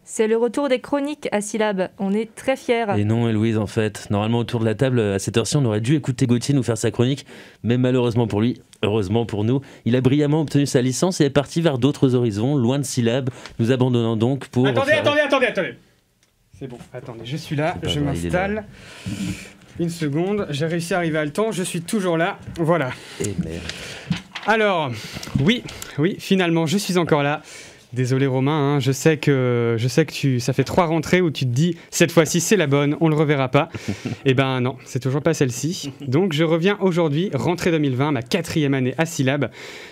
C'est le retour des chroniques à syllabes. On est très fiers. Et non, Héloïse, en fait. Normalement, autour de la table, à cette heure-ci, on aurait dû écouter Gauthier nous faire sa chronique. Mais malheureusement pour lui, heureusement pour nous, il a brillamment obtenu sa licence et est parti vers d'autres horizons, loin de syllabes, nous abandonnant donc pour... Attendez. C'est bon, attendez, je suis là, je m'installe. Une seconde, j'ai réussi à arriver à le temps, je suis toujours là, voilà. Et merde. Alors, oui, finalement, je suis encore là. Désolé Romain, hein, je sais que ça fait 3 rentrées où tu te dis cette fois-ci c'est la bonne, on le reverra pas. Eh ben non, c'est toujours pas celle-ci. Donc je reviens aujourd'hui, rentrée 2020, ma 4e année à syllabes.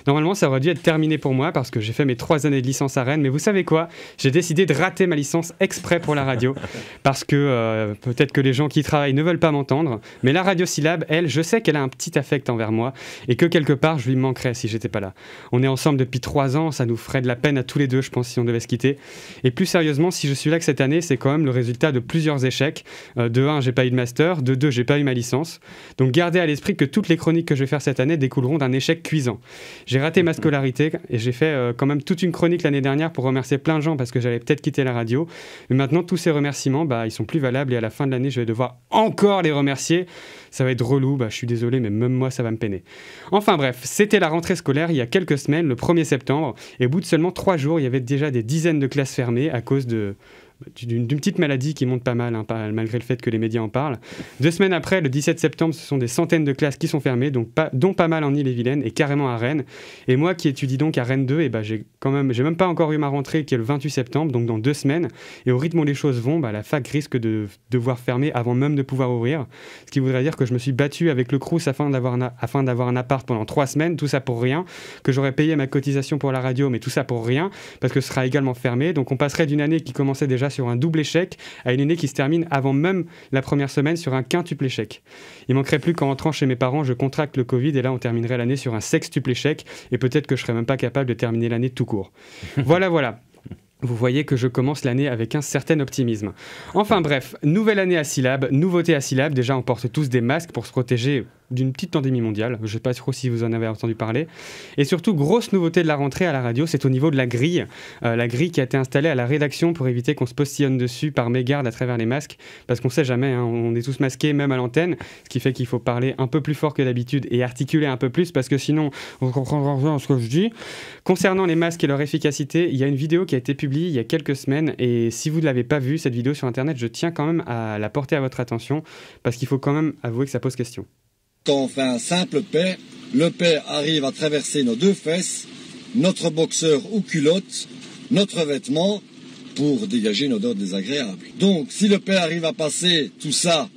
Normalement ça aurait dû être terminé pour moi parce que j'ai fait mes 3 années de licence à Rennes, mais vous savez quoi, j'ai décidé de rater ma licence exprès pour la radio parce que peut-être que les gens qui y travaillent ne veulent pas m'entendre, mais la radio syllabes, elle, je sais qu'elle a un petit affect envers moi et que quelque part je lui manquerais si j'étais pas là. On est ensemble depuis 3 ans, ça nous ferait de la peine à tous les deux, je pense, si on devait se quitter. Et plus sérieusement, si je suis là que cette année, c'est quand même le résultat de plusieurs échecs. De 1, j'ai pas eu de master. De 2, j'ai pas eu ma licence. Donc gardez à l'esprit que toutes les chroniques que je vais faire cette année découleront d'un échec cuisant. J'ai raté ma scolarité et j'ai fait quand même toute une chronique l'année dernière pour remercier plein de gens parce que j'allais peut-être quitter la radio. Mais maintenant, tous ces remerciements, ils sont plus valables et à la fin de l'année, je vais devoir encore les remercier. Ça va être relou, je suis désolé, mais même moi, ça va me peiner. Enfin bref, c'était la rentrée scolaire il y a quelques semaines, le 1er septembre, et au bout de seulement 3 jours, il y avait déjà des dizaines de classes fermées à cause d'une petite maladie qui monte pas mal, malgré le fait que les médias en parlent. 2 semaines après, le 17 septembre, ce sont des centaines de classes qui sont fermées, dont pas mal en Ille-et-Vilaine et carrément à Rennes. Et moi qui étudie donc à Rennes 2, j'ai même pas encore eu ma rentrée qui est le 28 septembre, donc dans 2 semaines. Et au rythme où les choses vont, la fac risque de devoir fermer avant même de pouvoir ouvrir. Ce qui voudrait dire que je me suis battu avec le Crous afin d'avoir un appart pendant 3 semaines, tout ça pour rien, que j'aurais payé ma cotisation pour la radio, mais tout ça pour rien, parce que ce sera également fermé. Donc on passerait d'une année qui commençait déjà sur un double échec à une année qui se termine avant même la première semaine sur un quintuple échec. Il manquerait plus qu'en rentrant chez mes parents, je contracte le Covid et là on terminerait l'année sur un sextuple échec et peut-être que je serais même pas capable de terminer l'année tout court. Voilà. Vous voyez que je commence l'année avec un certain optimisme. Enfin bref, nouvelle année à syllabes, nouveauté à syllabes. Déjà, on porte tous des masques pour se protéger d'une petite pandémie mondiale. Je ne sais pas trop si vous en avez entendu parler. Et surtout, grosse nouveauté de la rentrée à la radio, c'est au niveau de la grille. La grille qui a été installée à la rédaction pour éviter qu'on se postillonne dessus par mégarde à travers les masques. Parce qu'on ne sait jamais, on est tous masqués, même à l'antenne. Ce qui fait qu'il faut parler un peu plus fort que d'habitude et articuler un peu plus parce que sinon, on ne comprendra rien à ce que je dis. Concernant les masques et leur efficacité, il y a une vidéo qui a été publiée il y a quelques semaines et si vous ne l'avez pas vue, cette vidéo sur internet, je tiens quand même à la porter à votre attention parce qu'il faut quand même avouer que ça pose question. Quand on fait un simple paix, le paix arrive à traverser nos 2 fesses, notre boxeur ou culotte, notre vêtement pour dégager une odeur désagréable. Donc si le paix arrive à passer tout ça,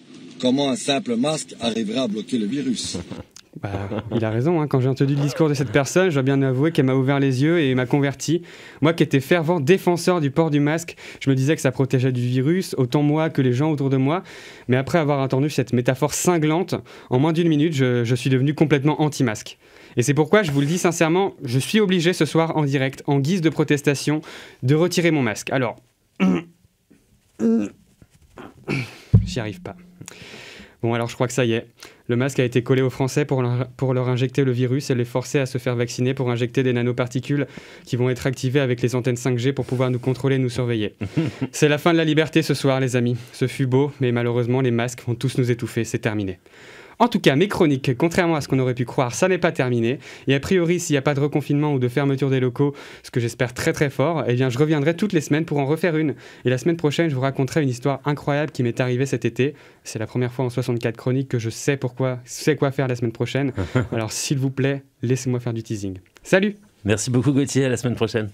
comment un simple masque arrivera à bloquer le virus ? Il a raison, quand j'ai entendu le discours de cette personne, je dois bien avouer qu'elle m'a ouvert les yeux et m'a converti. Moi qui étais fervent défenseur du port du masque, je me disais que ça protégeait du virus, autant moi que les gens autour de moi. Mais après avoir entendu cette métaphore cinglante, en moins d'1 minute, je suis devenu complètement anti-masque. Et c'est pourquoi, je vous le dis sincèrement, je suis obligé ce soir en direct, en guise de protestation, de retirer mon masque. Alors, j'y arrive pas. Bon, alors je crois que ça y est. Le masque a été collé aux Français pour leur injecter le virus et les forcer à se faire vacciner pour injecter des nanoparticules qui vont être activées avec les antennes 5G pour pouvoir nous contrôler et nous surveiller. C'est la fin de la liberté ce soir, les amis. Ce fut beau, mais malheureusement, les masques vont tous nous étouffer. C'est terminé. En tout cas, mes chroniques, contrairement à ce qu'on aurait pu croire, ça n'est pas terminé. Et a priori, s'il n'y a pas de reconfinement ou de fermeture des locaux, ce que j'espère très très fort, eh bien je reviendrai toutes les semaines pour en refaire une. Et la semaine prochaine, je vous raconterai une histoire incroyable qui m'est arrivée cet été. C'est la première fois en 64 chroniques que je sais quoi faire la semaine prochaine. Alors s'il vous plaît, laissez-moi faire du teasing. Salut! Merci beaucoup Gauthier, à la semaine prochaine.